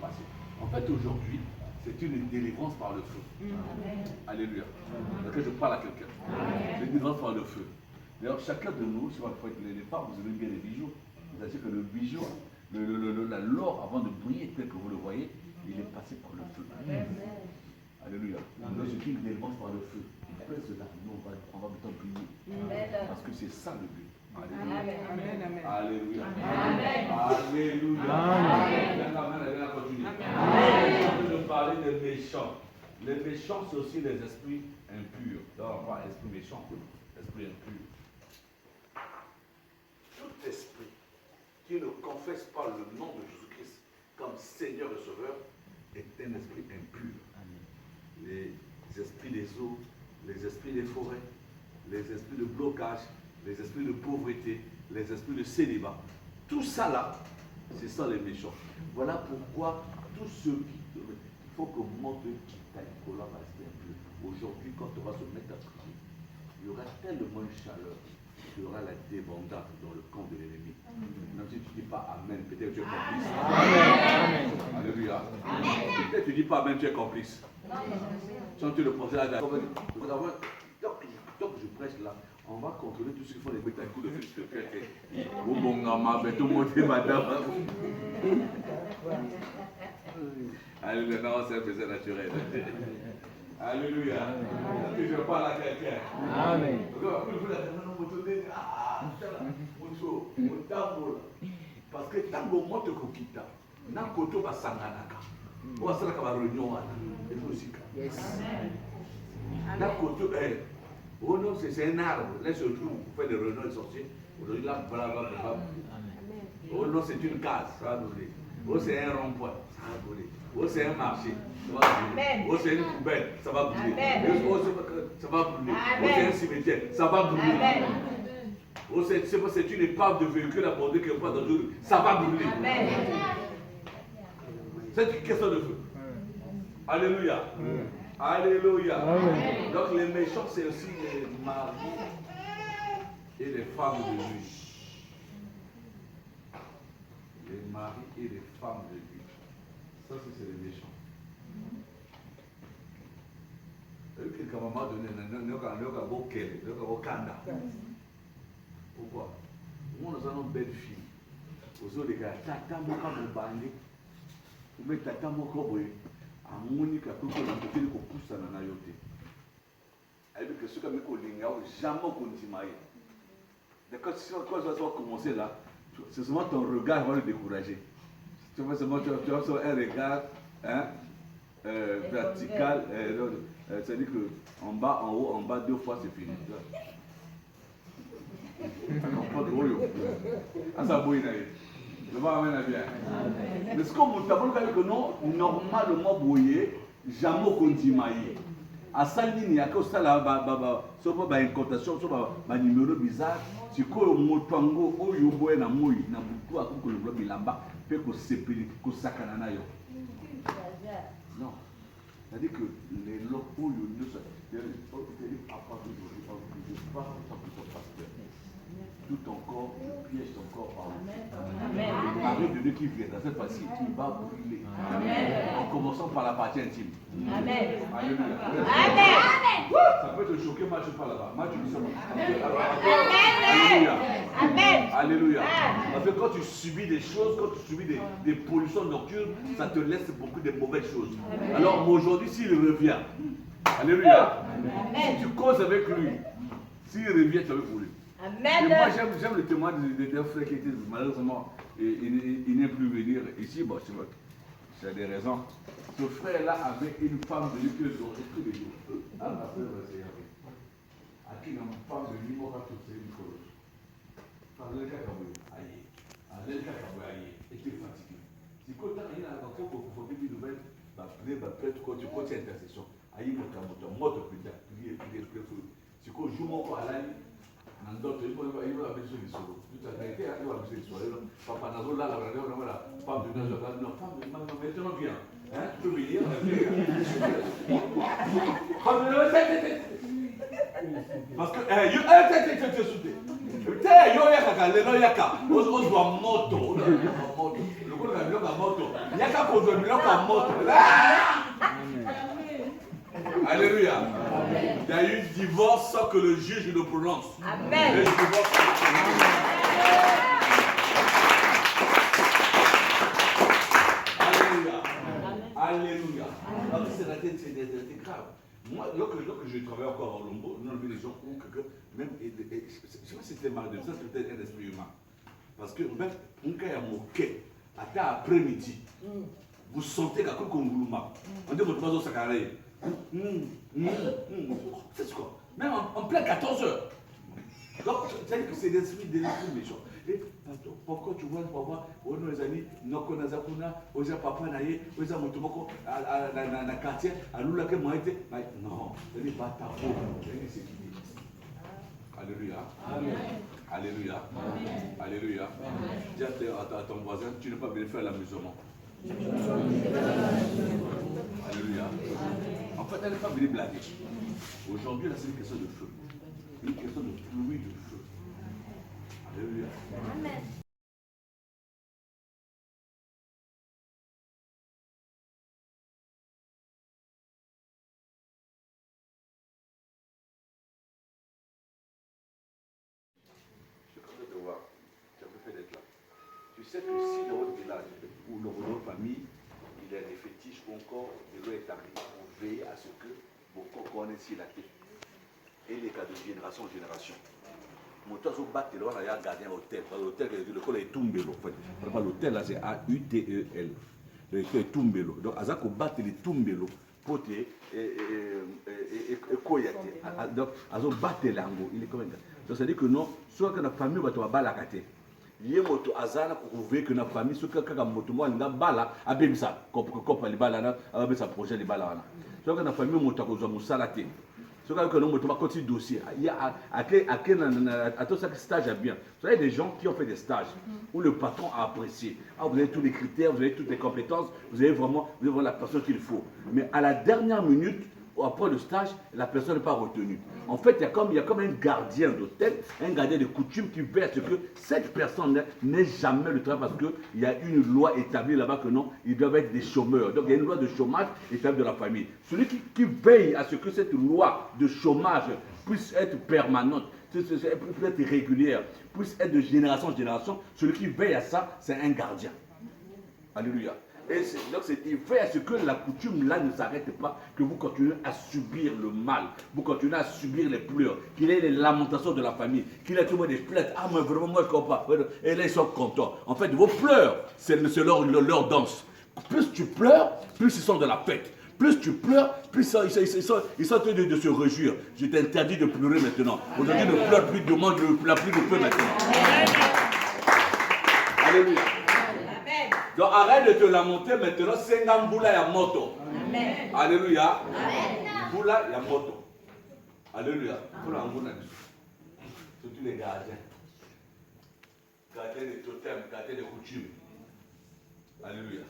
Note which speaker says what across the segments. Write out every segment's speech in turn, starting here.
Speaker 1: passées. En fait, aujourd'hui, c'est une délivrance par le feu. Alléluia. Donc, je parle à quelqu'un. C'est une délivrance par le feu. D'ailleurs, chacun de nous, si les femmes, vous aimez bien les bijoux. Vous savez que le bijou, l'or, avant de briller tel que vous le voyez, il est passé par le feu. Alléluia. Donc, c'est une délivrance par le feu. Après cela, nous, on va maintenant briller. Parce que c'est ça le but. Alléluia. Amen. Alléluia. Amen. Alléluia. Amen. Je vais parler des méchants. Les méchants, c'est aussi les esprits impurs. Donc, pas esprit méchant, esprit impur. Tout esprit qui ne confesse pas le nom de Jésus-Christ comme Seigneur et Sauveur est un esprit impur. Les esprits des eaux, les esprits des forêts, les esprits de blocage, les esprits de pauvreté, les esprits de célibat. Tout ça là, c'est ça les méchants. Voilà pourquoi tous ceux qui... Il faut que monte qui taille pour leur esprit impur. Aujourd'hui, quand on va se mettre à prier, il y aura tellement de chaleur. Il y aura la débandade dans le camp de l'ennemi. Même si tu ne dis pas Amen, peut-être tu es complice. Amen. Alléluia. Peut-être tu ne dis pas Amen, tu es complice. Sans tu le penser à donc je prêche là, on va contrôler tout ce qu'il faut les mettre à coup de feu sur le cœur. Oh mon gamin, tout le monde est madame. Alléluia, non, c'est un plaisir naturel. Alléluia. Je parle à quelqu'un. Amen. Parce que tant que moi te kokita, na koto ba sanganaka. On va faire la réunion là. Na koto oh non, c'est un arbre. Là se trouve, on fait des réunions et sorciers. Aujourd'hui là, blablabla. Oh non, c'est une case, ça va brûler. Oh c'est un rond-point, ça va brûler. Oh c'est un marché, ça va brûler. Oh c'est une poubelle, ça va brûler. Oh ça va brûler. Oh c'est un cimetière, ça va brûler. Oh c'est une épave de véhicule abordée quelque part dans le jour, ça va brûler. C'est une question de feu. Alléluia. Alléluia. Donc les méchants, c'est aussi les maris et les femmes de lui. Les maris et les femmes de lui. Ça, c'est les méchants. Vous savez qu'à un moment donné, nous avons Kanda. Pourquoi? Nous avons une belle fille. Aux autres, les gars, tata moka mobandi. Vous mettez tata moka boye. Amonika kuko na moteli ko poussa na yote. Avec que ce que me kolinga jamais kontimaye. D'accord, si quoi ça va commencer là, c'est seulement ton regard va le décourager. Tu vois seulement tu as un regard vertical, c'est-à-dire que en bas, en haut, en bas, deux fois c'est fini. Ah ça bouille d'ailleurs. Je vais amener bien. Mais ce qu'on t'a dit que non, normalement bouillé, jamais continuer. À ça ligne, il y a que ça là, sur ma incantation, sur ma numéro bizarre. Si ko motango oyo boye na moi na butu akuko le bloc bilamba pe ko sepeli ko sakana na yo. Non. C'est-à-dire que les locaux ne sont pas tout ton corps, tu pièges ton corps par le Marie de Dieu qui vient dans cette fois-ci, tu vas brûler. En commençant par la partie intime. Amen. Alléluia. Amen. Ça peut te choquer, moi je parle là-bas. Moi je dis ça. Alléluia. Amen. Alléluia. Parce que quand tu subis des choses, quand tu subis des pollutions nocturnes, ça te laisse beaucoup de mauvaises choses. Alors aujourd'hui, s'il revient, alléluia. Si tu causes avec lui, s'il revient, tu vas brûler. Amen. Et moi j'aime le témoignage d'un frère qui était malheureusement, il n'est plus venir ici, bon, c'est des raisons. Ce frère-là avait une femme de lui que j'aurais tous les jours. À ma soeur, c'est avec. À qui une femme de lui, moi, quand c'est une colosse. Parle-le cacaboué, aïe. Allez, cacaboué, aïe. Et tu es fatigué. Si quand tu as rien à faire pour faire des nouvelles, peut-être quand tu continues l'intercession, aïe, mon camoteur, moi, tu peux dire, prier. Si quand je joue mon corps à l'aïe, d'autres, il va appeler sur les solos. Tout à fait, il va appeler sur les solos. Papa Nazo, là, la femme de Nazo, non, femme de Nazo, maintenant viens. Hein, tu peux venir, parce que, tu es soudé. Yo yaka, le yaka, on doit moto. Le coup de la moto. y a qu'à conduire le comme moto. Alléluia. Il y a eu divorce sans que le juge le prononce.
Speaker 2: Amen.
Speaker 1: Et divorce. Alléluia. Alléluia. Alors, c'est grave. Moi, lorsque je travaille encore en Lombo, nous avons des gens où même, je ne sais pas si c'était mal de ça, c'est peut-être un esprit humain. Parce que même, un cas est moqué, à après-midi, vous sentez qu'à quoi qu'on vous m'a. On dit, votre maison s'accarrer. C'est quoi? Même en plein 14 heures. Donc, c'est-à-dire que c'est des esprits méchants. Et pourquoi tu vois, papa, on nos amis, nous connaissons, on a papa naïe, on a mon tomoko, à la quartier, à nous là que moi était. Non, ce n'est pas ta faute. Alléluia. Amen. Alléluia. Amen. Alléluia. Dis à ton voisin, tu n'es pas venu faire l'amusement. Alléluia. En fait, elle n'est pas venue blaguer. Aujourd'hui, là, c'est une question de feu. Une question de pluie de feu. Alléluia. Amen. Je suis content de te voir. Tu as bien fait d'être là. Tu sais que si dans votre village ou dans votre famille, il y a des fétiches ou encore des lois établies pour veiller à ce que vos corps connaissent la tête. Et les cas de génération en génération. Mon toit se bat, il y a un gardien hôtel. L'hôtel, le col est Tumbelo. L'hôtel, là, c'est A-U-T-E-L. L'hôtel est Tumbelo. Donc, à ça qu'on bat les Tumbelo, pote et koyate. Donc, à ça bat les langues. Il est comme ça. Donc, ça veut dire que non, soit que la famille va te battre la carte. Il y a moto azana pour prouver que la famille, soit que la moto, moi, n'a bala, a bien ça. Comme les balles, a bien ça projet les balles. Soit que la famille, moto, a besoin de salaté. Ce que nous mettons pas de dossier. Il y a à tout ça stage à bien. Vous savez, des gens qui ont fait des stages où le patron a apprécié. Ah, vous avez tous les critères, vous avez toutes les compétences, vous avez vraiment la personne qu'il faut. Mais à la dernière minute, après le stage, la personne n'est pas retenue. En fait, il y a comme un gardien d'hôtel, un gardien de coutume qui veille à ce que cette personne n'ait jamais le travail parce qu'il y a une loi établie là-bas que non, ils doivent être des chômeurs. Donc il y a une loi de chômage établie de la famille. Celui qui veille à ce que cette loi de chômage puisse être permanente, puisse être régulière, puisse être de génération en génération, celui qui veille à ça, c'est un gardien. Alléluia. Et donc, il fait à ce que la coutume là ne s'arrête pas, que vous continuez à subir le mal, vous continuez à subir les pleurs, qu'il y ait les lamentations de la famille, qu'il y ait tout le monde des plaintes. Ah, mais vraiment, moi je ne comprends pas. Et là, ils sont contents. En fait, vos pleurs, c'est leur danse. Plus tu pleures, plus ils sont de la fête. Plus tu pleures, plus ils sont en train de se réjouir. Je t'interdis de pleurer maintenant. Aujourd'hui, ne pleure plus de moi, ne pleure plus de peu maintenant. Alléluia. Donc arrête de te lamenter maintenant, c'est un boula ya moto. Amen. Alléluia. Amen. Boula ya moto. Alléluia. Pour l'angouna. Surtout les gardiens. Gardiens des totems, gardiens des coutumes. Alléluia.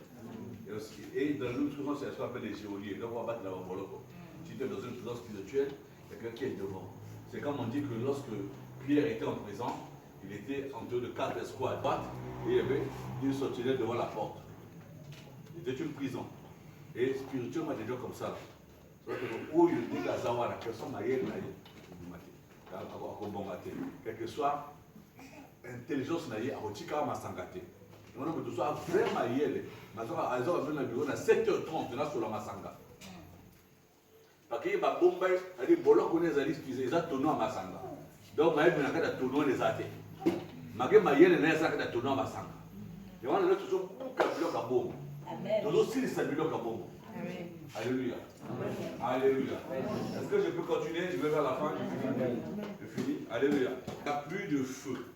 Speaker 1: Et dans l'autre souvent, c'est ce qu'on appelle les géoliers. Donc on va battre la voloko. Si tu es dans une présence spirituelle, il y a quelqu'un qui est devant. C'est comme on dit que lorsque Pierre était en prison, il était entre de 4 escouades battre et il y avait une sentinelle devant la porte. C'était une prison. Et spirituellement, des gens comme ça. Où il dit la zawara, quelle soit ma yelle, quelle que soit intelligence naïe, à Rotika Masangate. On a besoin de vraiment yelle. Maintenant, à 7h30, là sur la Masanga. Parce qu'il y a des bombes, il y a des bolons qu'on les a dit qu'ils ont tourné à Masanga. Donc, il y a des tournois les athées. Magé mayele na yasa kada tono masanga. Yohana leo tuzo buka biloka bongo. Amen. Tuzo sili sa biloka bongo. Amen. Alléluia. Amen. Alléluia. Est-ce que je peux continuer? Je vais vers la fin. Je finis. Alléluia. Il n'y a plus de feu.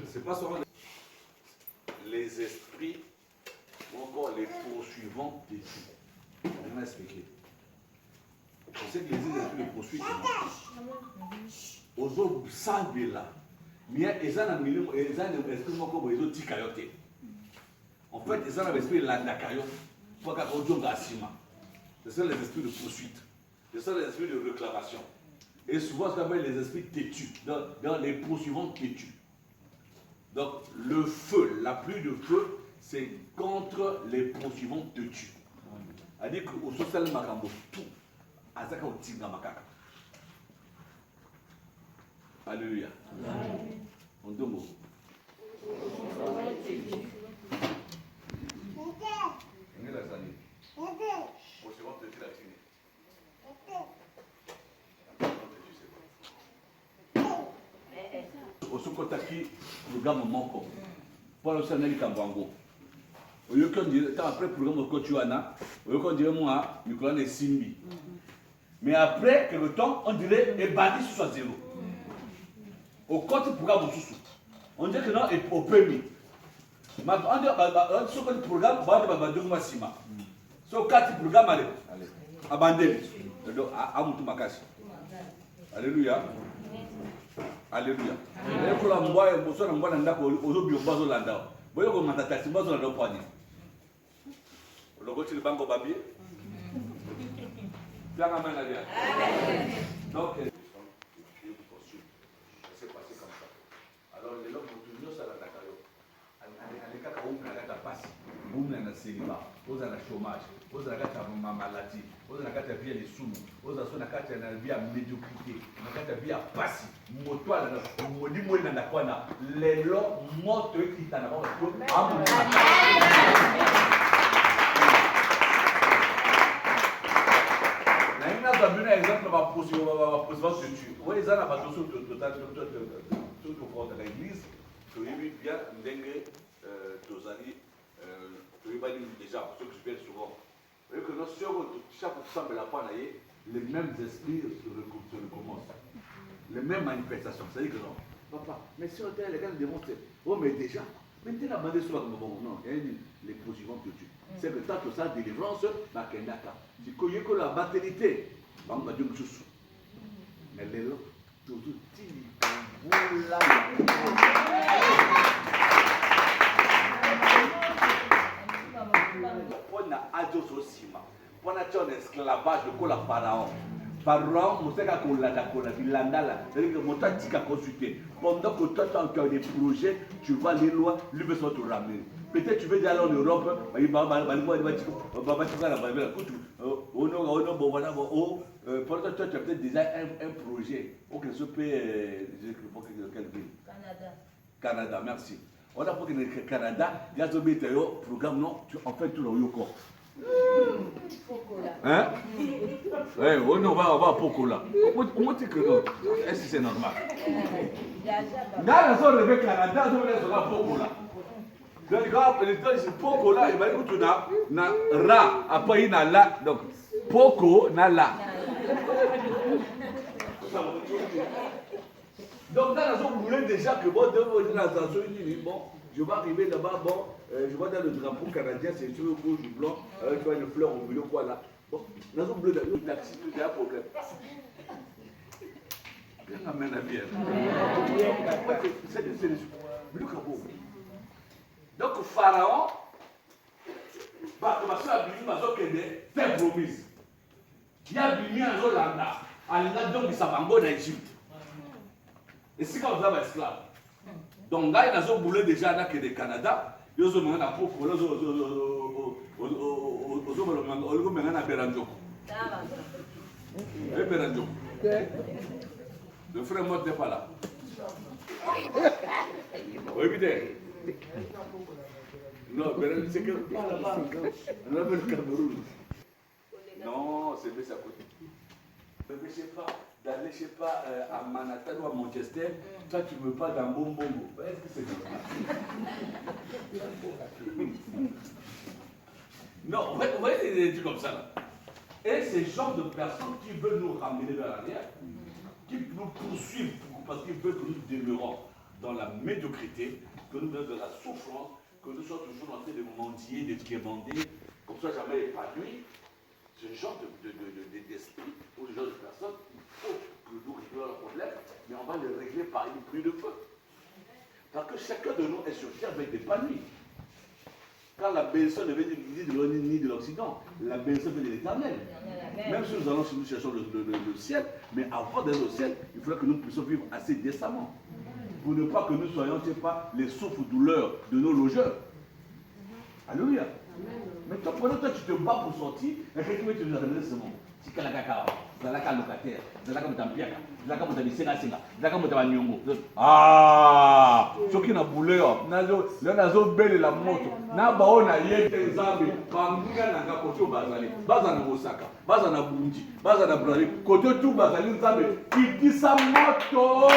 Speaker 1: C'est pas seulement les esprits ou encore les poursuivants des fous. Je vais m'expliquer. Je sais que les esprits les poursuivent. Aux autres là. Mais ils ont un million, ils ont un esprit comme ils ont dit caillotte. En fait, ils ont un esprit la caillotte. Pour qu'on ce sont les esprits de poursuite. Ce sont les esprits de réclamation. Et souvent, ce qu'on appelle les esprits têtus. Dans les poursuivants têtus. Donc, le feu, la pluie de feu, c'est contre les poursuivants te tuent. C'est-à-dire qu'au social makambo, tout, à ça qu'on tire dans ma caca. Alléluia. En deux mots. Osokotaki, le gars me manque. Pour le Sénégal, il Kambango. Au lieu qu'on dirait, après le programme de Kotuana, au lieu qu'on dirait moi, Nicolas est Simbi. Mais après quelque temps, on dirait, et bâti soit zéro. Au côté programme, on dirait que non, et au premier. On dit, ce que le programme, on va dire, Massima. Ce que le programme, allez, abandonné. À Moutoumakashi. Alléluia. Alléluia. Et pour la moi, je suis en train de vous dire, vous voyez comment ça se passe dans le poignet. Le gars, il est banco babier. Bien à main derrière. Donc, ça s'est passé comme ça. Alors, les gens vont toujours ça dans la carrière. Les cas où on a la passe, où on a le célibat, où on a le chômage, où on a la maladie, où on a la vie à sous, où on a la vie à médiocrité, où on a la vie à passer. Motoa na modi moi na nakwana lelo moto ekita na ba amu na ina za bina exemple ba position de tu ouais ça na ba tout total tout au de l'église que lui bien ndenge tozali tu va dire déjà ce que je fais souvent et que nous sur chaque fois la pas les mêmes esprits se recommencent. Les mêmes manifestations. C'est-à-dire que non, papa, mais si on était les gars démontrent, oh mais déjà, mais tu n'as pas demandé sur le bon, non, il y a les poursuivants que tu. C'est que tant que ça, délivrance, ma kendaka. C'est que la maternité, on va dire que tout. Mais les gens, toujours, on a adios aussi, on a un esclavage de quoi la pharaon. Pharaon, on sait qu'on l'a d'accord, c'est-à-dire que mon temps dit qu'à consulter. Pendant que toi, tu as des projets, tu vas les lois, lui veut te ramener. Peut-être tu veux aller en Europe, il va pendant toi, tu as peut-être déjà un projet. Ok, ce pays, quelle ville? Canada, merci. On a pour le Canada, il y a un programme, non, en fait, tout le corps. Hein? Oui, on va à Pocola. On dit que non. Est-ce que c'est normal? Dans la zone de Canada, on est à Pocola. Donc, quand les gens disent Pocola, il va dire que tu as Ra, après il y a La. Donc, Poco, na La. Donc, dans la zone, vous voulez déjà que bon, dans la zone, bon, je vais arriver là-bas, bon. Je vois dans le drapeau canadien, c'est sur le rouge ou blanc, tu vois une fleur au milieu, quoi là. Bon, dans un bleu, il y a un problème. Bien amène la bière. C'est des solutions. Donc, Pharaon, parce que ma soeur fait promise. Il y a bien un Rolanda, à donc il s'abango en Égypte. Et c'est comme ça, esclave. Donc, là, il y a un boulot déjà dans le Canada. Yo zo mangana poko lo zo lo mangana beranjoko. Et beranjoko. Le frère mort n'est pas là. Oui, bien. Non, beranjoko c'est que on a le Cameroun. Non, c'est bien ça côté. Je ne sais pas d'aller, je sais pas, à Manhattan ou à Manchester, toi tu me parles d'un bon bongo. Est-ce que c'est normal? Non, vous voyez des trucs comme ça là. Et ces genres de personnes qui veulent nous ramener vers l'arrière, qui nous poursuivent parce qu'ils veulent que nous demeurons dans la médiocrité, que nous demeurons dans la souffrance, que nous soyons toujours en train de mendier, de quémander, qu'on ne soit jamais épanoui. Ce genre d'esprit ou ce genre de personnes, il faut que nous réglions leurs problèmes, mais on va les régler par une pluie de feu. Parce que chacun de nous est sur terre avec des épanoui. Quand la bénédiction ne vient ni de l'Orient ni de l'Occident, la bénédiction vient de l'Éternel. Même si nous allons chercher le ciel, mais avant d'aller au ciel, il faudra que nous puissions vivre assez décemment. pour ne pas que nous soyons, je sais pas, les souffres-douleurs de nos logeurs. Alléluia. Mais toi, pendant que tu te bats pour sortir, il y a quelqu'un qui te dit, c'est bon. Si tu as un locataire, tu as un piaka, tu as un singa, tu as un nyongo. Ah, ce qui n'a boulé, là, nazo belle la moto. Na baona yete nzambe, banguka nanga koto bazali. Bazana Osaka, bazana Burundi, bazana Brazil, koto tu bazali nzambe. Kitisa moto.